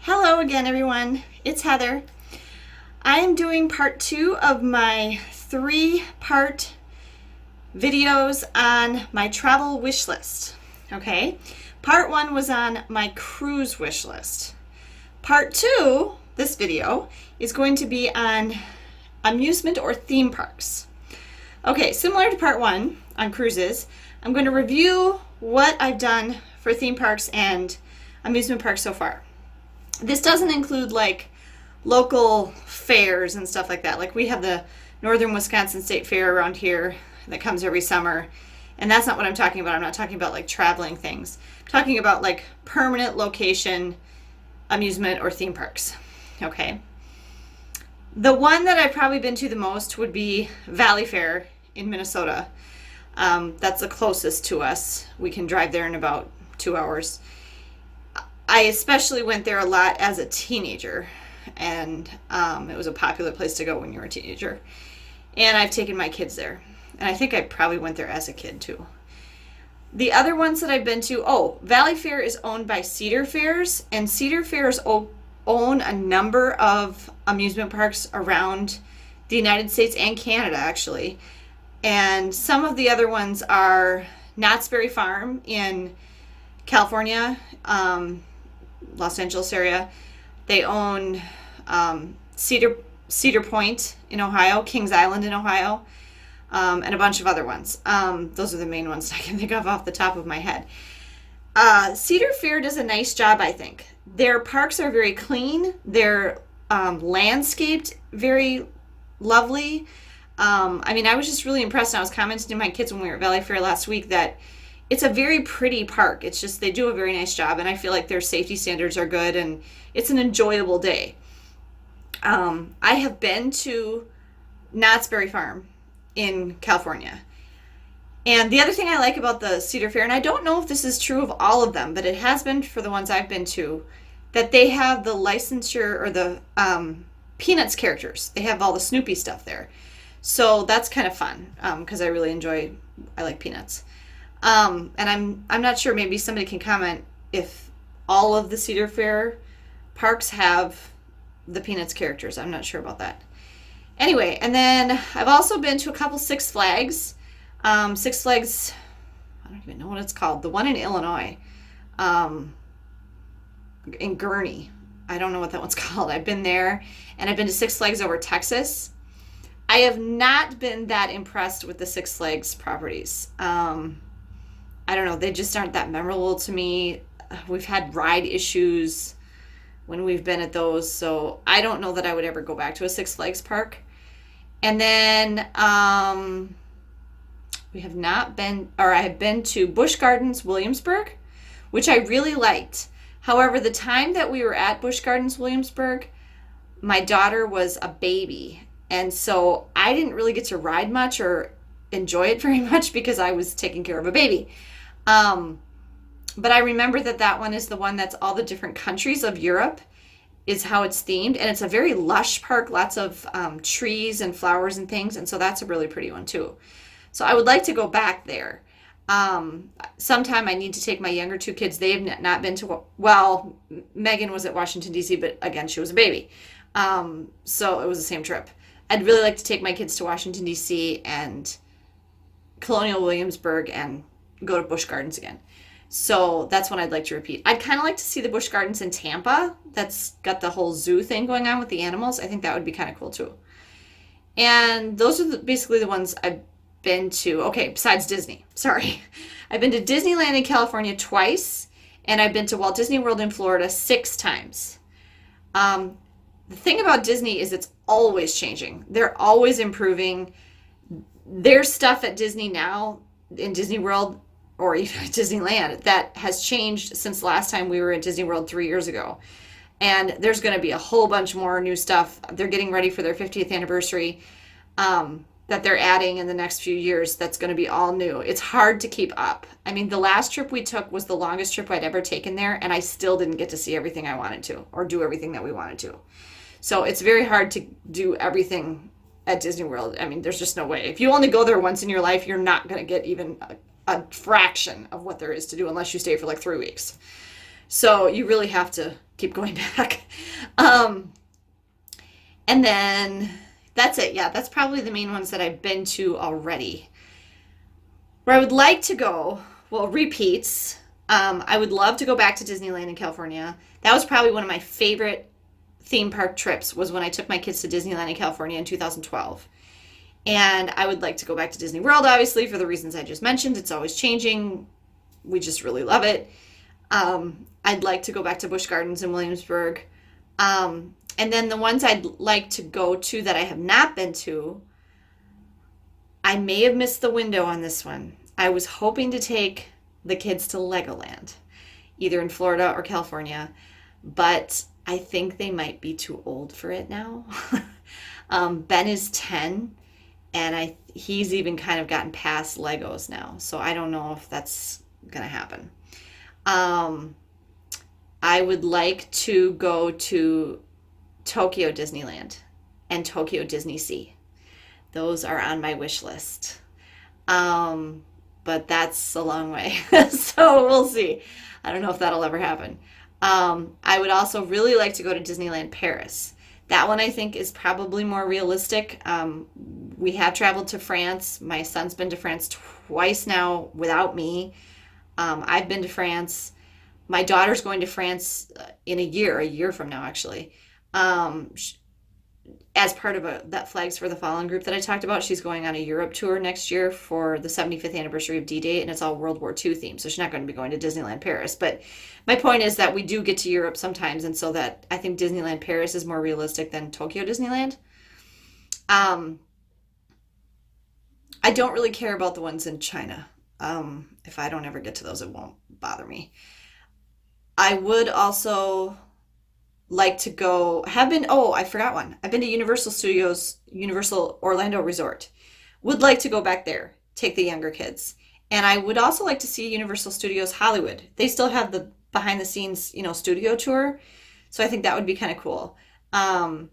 Hello again, everyone. It's Heather. I am doing part 2 of my 3-part videos on my travel wish list. Okay, part 1 was on my cruise wish list. Part 2, this video, is going to be on amusement or theme parks. Okay, similar to part 1 on cruises, I'm going to review what I've done for theme parks and amusement parks so far. This doesn't include like local fairs and stuff like that. Like we have the Northern Wisconsin State Fair around here that comes every summer. And that's not what I'm talking about. I'm not talking about like traveling things. I'm talking about like permanent location amusement or theme parks. Okay. The one that I've probably been to the most would be Valley Fair in Minnesota. That's the closest to us. We can drive there in about 2 hours. I especially went there a lot as a teenager, and it was a popular place to go when you were a teenager. And I've taken my kids there, and I think I probably went there as a kid too. The other ones that I've been to, Valley Fair is owned by Cedar Fairs, and Cedar Fairs own a number of amusement parks around the United States and Canada, actually. And some of the other ones are Knott's Berry Farm in California, Los Angeles area. They own Cedar Point in Ohio, Kings Island in Ohio, and a bunch of other ones. Those are the main ones I can think of off the top of my head. Cedar Fair does a nice job, I think. Their parks are very clean. They're landscaped very lovely. I was just really impressed, and I was commenting to my kids when we were at Valley Fair last week that it's a very pretty park. It's just they do a very nice job, and I feel like their safety standards are good, and it's an enjoyable day. I have been to Knott's Berry Farm in California. And the other thing I like about the Cedar Fair, and I don't know if this is true of all of them, but it has been for the ones I've been to, that they have the licensure or the Peanuts characters. They have all the Snoopy stuff there. So that's kind of fun because I like Peanuts. And I'm not sure, maybe somebody can comment if all of the Cedar Fair parks have the Peanuts characters. I'm not sure about that. Anyway, and then I've also been to a couple Six Flags. Six Flags, I don't even know what it's called. The one in Illinois, in Gurnee. I don't know what that one's called. I've been there, and I've been to Six Flags over Texas. I have not been that impressed with the Six Flags properties. I don't know, they just aren't that memorable to me. We've had ride issues when we've been at those, so I don't know that I would ever go back to a Six Flags park. And then I have been to Busch Gardens Williamsburg, which I really liked. However, the time that we were at Busch Gardens Williamsburg, my daughter was a baby, and so I didn't really get to ride much or enjoy it very much because I was taking care of a baby. But I remember that one is the one that's all the different countries of Europe is how it's themed. And it's a very lush park, lots of trees and flowers and things. And so that's a really pretty one too. So I would like to go back there. Sometime I need to take my younger 2 kids. They have not been to, Megan was at Washington, D.C., but again, she was a baby. So it was the same trip. I'd really like to take my kids to Washington, D.C. and Colonial Williamsburg and go to Busch Gardens again. So that's one I'd like to repeat. I'd kind of like to see the Busch Gardens in Tampa. That's got the whole zoo thing going on with the animals. I think that would be kind of cool too. And those are basically the ones I've been to. Okay, besides Disney. Sorry. I've been to Disneyland in California twice, and I've been to Walt Disney World in Florida 6 times. The thing about Disney is it's always changing. They're always improving. There's stuff at Disney now, in Disney World, or even at Disneyland, that has changed since last time we were at Disney World 3 years ago. And there's going to be a whole bunch more new stuff. They're getting ready for their 50th anniversary that they're adding in the next few years. That's going to be all new. It's hard to keep up. I mean, the last trip we took was the longest trip I'd ever taken there, and I still didn't get to see everything I wanted to or do everything that we wanted to. So it's very hard to do everything at Disney World. I mean, there's just no way. If you only go there once in your life, you're not going to get even a fraction of what there is to do unless you stay for like 3 weeks. So you really have to keep going back. Um, and then that's it. Yeah, that's probably the main ones that I've been to already. Where I would like to go, well, repeats. I would love to go back to Disneyland in California. That was probably one of my favorite theme park trips was when I took my kids to Disneyland in California in 2012. And I would like to go back to Disney World, obviously, for the reasons I just mentioned. It's always changing. We just really love it. I'd like to go back to Busch Gardens in Williamsburg. And then the ones I'd like to go to that I have not been to, I may have missed the window on this one. I was hoping to take the kids to Legoland, either in Florida or California, but I think they might be too old for it now. Ben is 10, and he's even kind of gotten past Legos now, so I don't know if that's gonna happen. Um, I would like to go to Tokyo Disneyland and Tokyo Disney Sea. Those are on my wish list. Um, but that's a long way. So we'll see. I don't know if that'll ever happen. I would also really like to go to Disneyland Paris. That one I think is probably more realistic. We have traveled to France. My son's been to France twice now without me. I've been to France. My daughter's going to France in a year from now, actually. Um, as part of that Flags for the Fallen group that I talked about, she's going on a Europe tour next year for the 75th anniversary of D-Day, and it's all World War II themed, so she's not going to be going to Disneyland Paris. But my point is that we do get to Europe sometimes, and so that I think Disneyland Paris is more realistic than Tokyo Disneyland. Um, I don't really care about the ones in China. If I don't ever get to those, it won't bother me. I would also like to go, have been, oh, I forgot one. I've been to Universal Studios, Universal Orlando Resort. Would like to go back there, take the younger kids. And I would also like to see Universal Studios Hollywood. They still have the behind the scenes, studio tour. So I think that would be kind of cool. Um,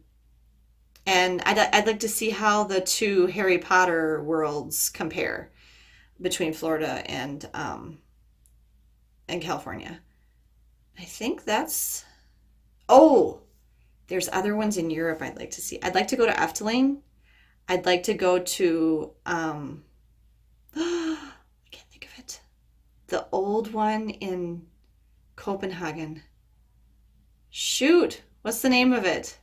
and I'd like to see how the two Harry Potter worlds compare between Florida and California. I think that's, oh, there's other ones in Europe I'd like to see. I'd like to go to Efteling. I'd like to go to I can't think of it. The old one in Copenhagen. Shoot, what's the name of it?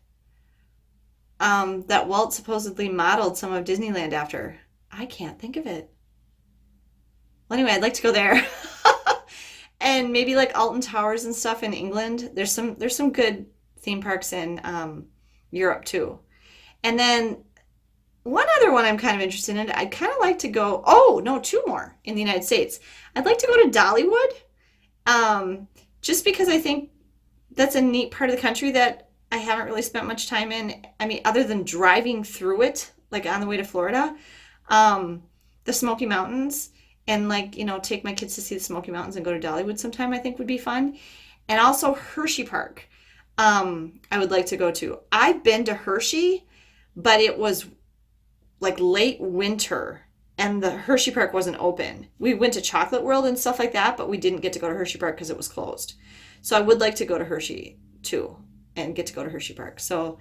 That Walt supposedly modeled some of Disneyland after. I can't think of it. Well, anyway, I'd like to go there. And maybe like Alton Towers and stuff in England. There's some good theme parks in Europe too. And then one other one I'm kind of interested in. I'd kind of like to go. Oh no, two more in the United States. I'd like to go to Dollywood, just because I think that's a neat part of the country that I haven't really spent much time in. I mean, other than driving through it, like on the way to Florida, the Smoky Mountains, and like, take my kids to see the Smoky Mountains and go to Dollywood sometime, I think would be fun. And also Hershey Park. I would like to go to. I've been to Hershey, but it was like late winter and the Hershey Park wasn't open. We went to Chocolate World and stuff like that, but we didn't get to go to Hershey Park because it was closed. So I would like to go to Hershey too and get to go to Hershey Park. So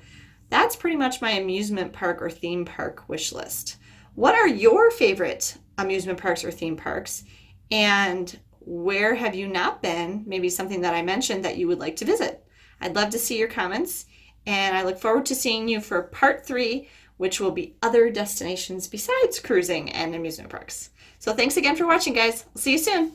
that's pretty much my amusement park or theme park wish list. What are your favorite amusement parks or theme parks? And where have you not been? Maybe something that I mentioned that you would like to visit. I'd love to see your comments, and I look forward to seeing you for part 3, which will be other destinations besides cruising and amusement parks. So thanks again for watching, guys. I'll see you soon.